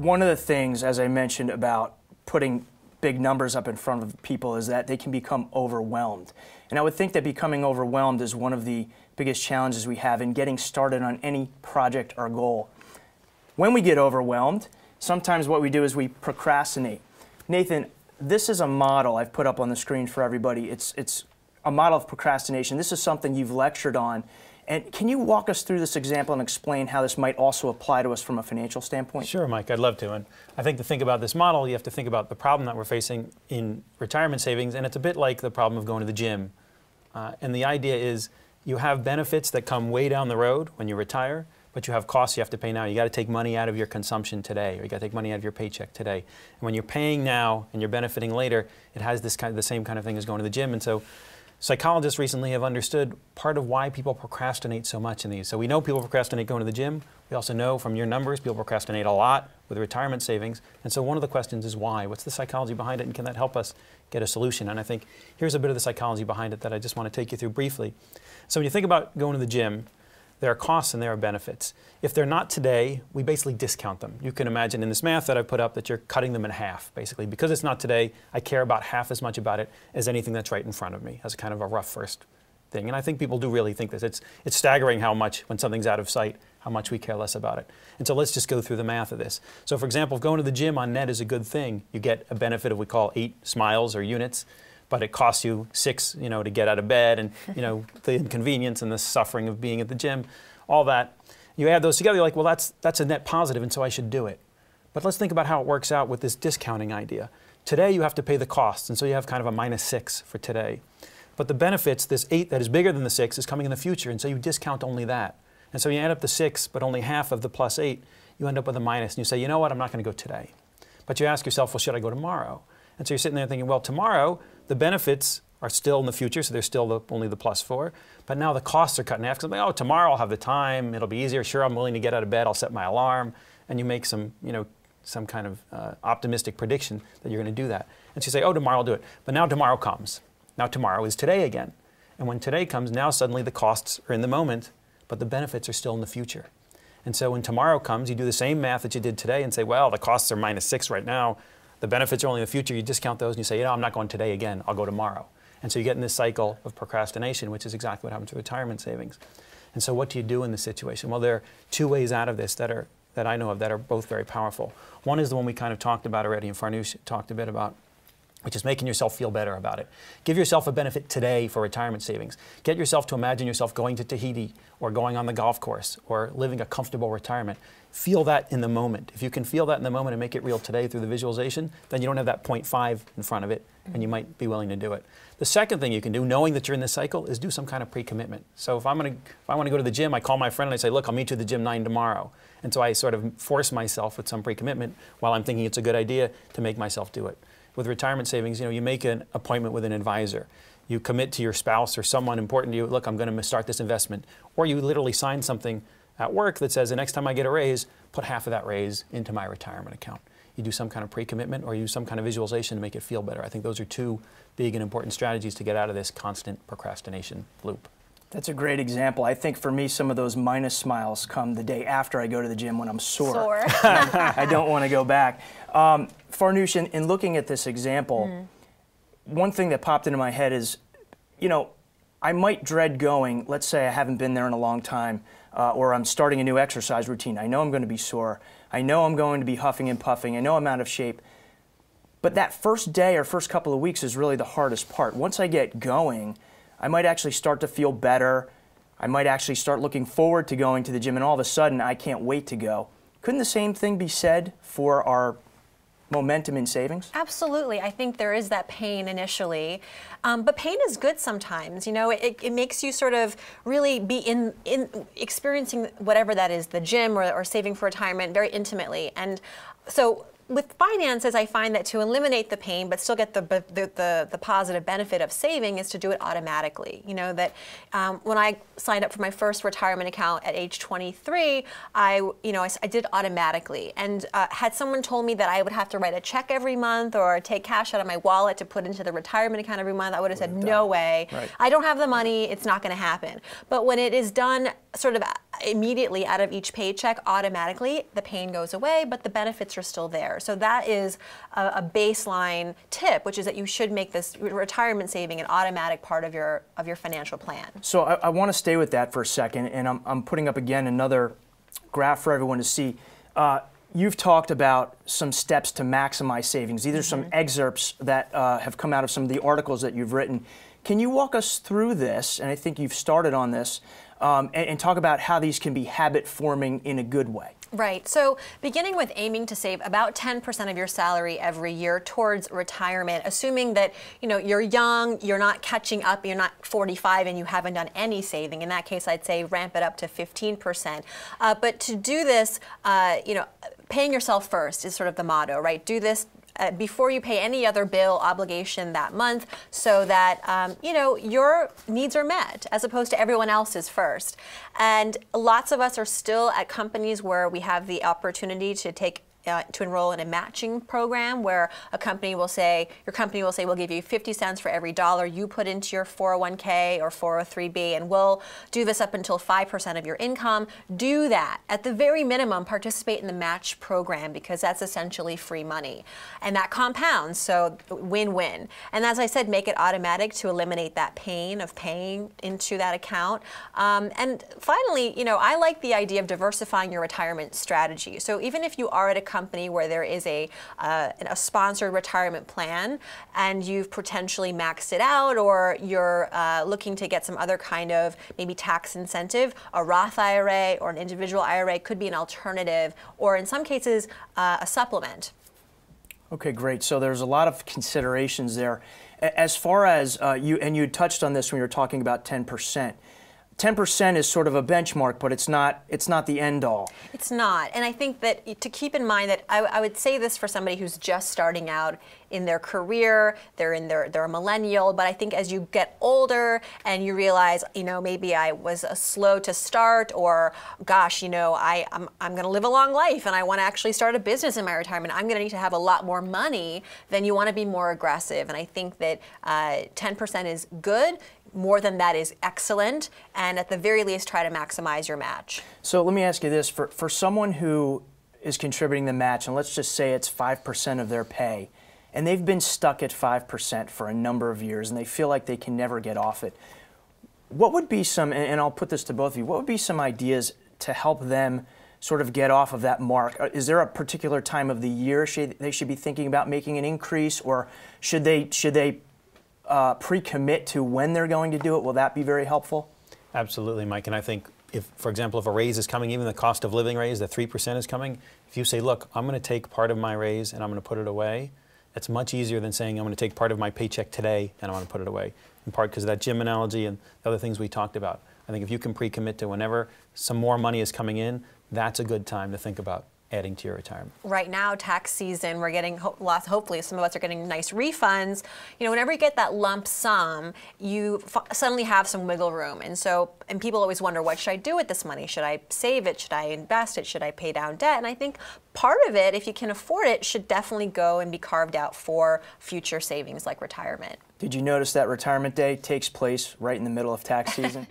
one of the things, as I mentioned, about putting big numbers up in front of people is that they can become overwhelmed. And I would think that becoming overwhelmed is one of the biggest challenges we have in getting started on any project or goal. When we get overwhelmed, sometimes what we do is we procrastinate. Nathan, this is a model I've put up on the screen for everybody. It's a model of procrastination. This is something you've lectured on. And can you walk us through this example and explain how this might also apply to us from a financial standpoint? Sure, Mike, I'd love to. And I think to think about this model, you have to think about the problem that we're facing in retirement savings, and it's a bit like the problem of going to the gym. And the idea is you have benefits that come way down the road when you retire, but you have costs you have to pay now. You got to take money out of your consumption today, or you got to take money out of your paycheck today. And when you're paying now and you're benefiting later, it has this the same kind of thing as going to the gym. And so psychologists recently have understood part of why people procrastinate so much in these. So we know people procrastinate going to the gym. We also know from your numbers people procrastinate a lot with retirement savings. And so one of the questions is why? What's the psychology behind it, and can that help us get a solution? And I think here's a bit of the psychology behind it that I just want to take you through briefly. So when you think about going to the gym, there are costs and there are benefits. If they're not today, we basically discount them. You can imagine in this math that I put up that you're cutting them in half, basically. Because it's not today, I care about half as much about it as anything that's right in front of me, as kind of a rough first thing. And I think people do really think this. It's staggering how much, when something's out of sight, how much we care less about it. And so let's just go through the math of this. So for example, if going to the gym on net is a good thing, you get a benefit of what we call 8 smiles or units, but it costs you 6, to get out of bed, and the inconvenience and the suffering of being at the gym, all that. You add those together, you're like, well, that's a net positive, and so I should do it. But let's think about how it works out with this discounting idea. Today you have to pay the costs, and so you have kind of a -6 for today. But the benefits, this 8 that is bigger than the 6, is coming in the future, and so you discount only that. And so you add up the 6, but only half of the +8, you end up with a minus, and you say, you know what, I'm not going to go today. But you ask yourself, well, should I go tomorrow? And so you're sitting there thinking, well, tomorrow, the benefits are still in the future, so there's still only the +4. But now the costs are cut in half. Because I'm like, oh, tomorrow I'll have the time. It'll be easier. Sure, I'm willing to get out of bed. I'll set my alarm. And you make some kind of optimistic prediction that you're going to do that. And so you say, oh, tomorrow I'll do it. But now tomorrow comes. Now tomorrow is today again. And when today comes, now suddenly the costs are in the moment, but the benefits are still in the future. And so when tomorrow comes, you do the same math that you did today and say, well, the costs are -6 right now. The benefits are only in the future. You discount those and you say, I'm not going today again. I'll go tomorrow. And so you get in this cycle of procrastination, which is exactly what happens to retirement savings. And so what do you do in this situation? Well, there are 2 ways out of this that I know of that are both very powerful. One is the one we kind of talked about already, and Farnoosh talked a bit about, which is making yourself feel better about it. Give yourself a benefit today for retirement savings. Get yourself to imagine yourself going to Tahiti or going on the golf course or living a comfortable retirement. Feel that in the moment. If you can feel that in the moment and make it real today through the visualization, then you don't have that 0.5 in front of it, and you might be willing to do it. The second thing you can do, knowing that you're in this cycle, is do some kind of pre-commitment. So if I want to go to the gym, I call my friend and I say, look, I'll meet you at the gym 9 tomorrow. And so I sort of force myself with some pre-commitment while I'm thinking it's a good idea to make myself do it. With retirement savings, you make an appointment with an advisor. You commit to your spouse or someone important to you, look, I'm going to start this investment. Or you literally sign something at work that says the next time I get a raise, put half of that raise into my retirement account. You do some kind of pre-commitment or use some kind of visualization to make it feel better. I think those are 2 big and important strategies to get out of this constant procrastination loop. That's a great example. I think for me, some of those minus smiles come the day after I go to the gym when I'm sore. I don't want to go back. Farnoosh, in looking at this example, one thing that popped into my head is, I might dread going. Let's say I haven't been there in a long time, or I'm starting a new exercise routine. I know I'm going to be sore. I know I'm going to be huffing and puffing. I know I'm out of shape. But that first day or first couple of weeks is really the hardest part. Once I get going, I might actually start to feel better. I might actually start looking forward to going to the gym, and all of a sudden, I can't wait to go. Couldn't the same thing be said for our momentum in savings? Absolutely. I think there is that pain initially, but pain is good sometimes. It makes you sort of really be in experiencing whatever that is, the gym or saving for retirement, very intimately. And so with finances, I find that to eliminate the pain but still get the positive benefit of saving is to do it automatically. You know, that when I signed up for my first retirement account at age 23, I did it automatically. And had someone told me that I would have to write a check every month or take cash out of my wallet to put into the retirement account every month, I would have said, no way. Right. I don't have the money. It's not going to happen. But when it is done sort of immediately out of each paycheck automatically, the pain goes away, but the benefits are still there. So that is a baseline tip, which is that you should make this retirement saving an automatic part of your financial plan. So I want to stay with that for a second, and I'm putting up again another graph for everyone to see. You've talked about some steps to maximize savings. These are some excerpts that have come out of some of the articles that you've written. Can you walk us through this, and I think you've started on this, and talk about how these can be habit forming in a good way? Right. So beginning with aiming to save about 10% of your salary every year towards retirement, assuming that you're young, you're not catching up, you're not 45 and you haven't done any saving. In that case, I'd say ramp it up to 15%. But to do this, paying yourself first is sort of the motto, right? Do this before you pay any other bill obligation that month, so that your needs are met as opposed to everyone else's first. And lots of us are still at companies where we have the opportunity to to enroll in a matching program where your company will say, we'll give you 50 cents for every dollar you put into your 401k or 403b, and we'll do this up until 5% of your income. Do that. At the very minimum, participate in the match program, because that's essentially free money. And that compounds, so win-win. And as I said, make it automatic to eliminate that pain of paying into that account. And finally, I like the idea of diversifying your retirement strategy. So even if you are at a company where there is a sponsored retirement plan and you've potentially maxed it out, or you're looking to get some other kind of maybe tax incentive, a Roth IRA or an individual IRA could be an alternative, or in some cases a supplement. Okay, great. So there's a lot of considerations there. As far as you touched on this when you were talking about 10%. 10% is sort of a benchmark, but it's not the end all. It's not. And I think that to keep in mind that I would say this for somebody who's just starting out in their career, they're a millennial, but I think as you get older and you realize, maybe I was slow to start, or gosh, I'm going to live a long life and I want to actually start a business in my retirement, I'm going to need to have a lot more money, then you want to be more aggressive. And I think that 10% is good. More than that is excellent, and at the very least, try to maximize your match. So let me ask you this: for someone who is contributing the match, and let's just say it's 5% of their pay, and they've been stuck at 5% for a number of years, and they feel like they can never get off it, what would be some, and I'll put this to both of you, what would be some ideas to help them sort of get off of that mark? Is there a particular time of the year they should be thinking about making an increase, or should they pre-commit to when they're going to do it? Will that be very helpful? Absolutely, Mike. And I think if, for example, if a raise is coming, even the cost of living raise, the 3% is coming, if you say, look, I'm going to take part of my raise and I'm going to put it away, that's much easier than saying I'm going to take part of my paycheck today and I'm going to put it away, in part because of that gym analogy and the other things we talked about. I think if you can pre-commit to whenever some more money is coming in, that's a good time to think about adding to your retirement. Right now, tax season, we're getting hopefully some of us are getting nice refunds. Whenever you get that lump sum, you suddenly have some wiggle room. And people always wonder, what should I do with this money? Should I save it? Should I invest it? Should I pay down debt? And I think part of it, if you can afford it, should definitely go and be carved out for future savings like retirement. Did you notice that retirement day takes place right in the middle of tax season?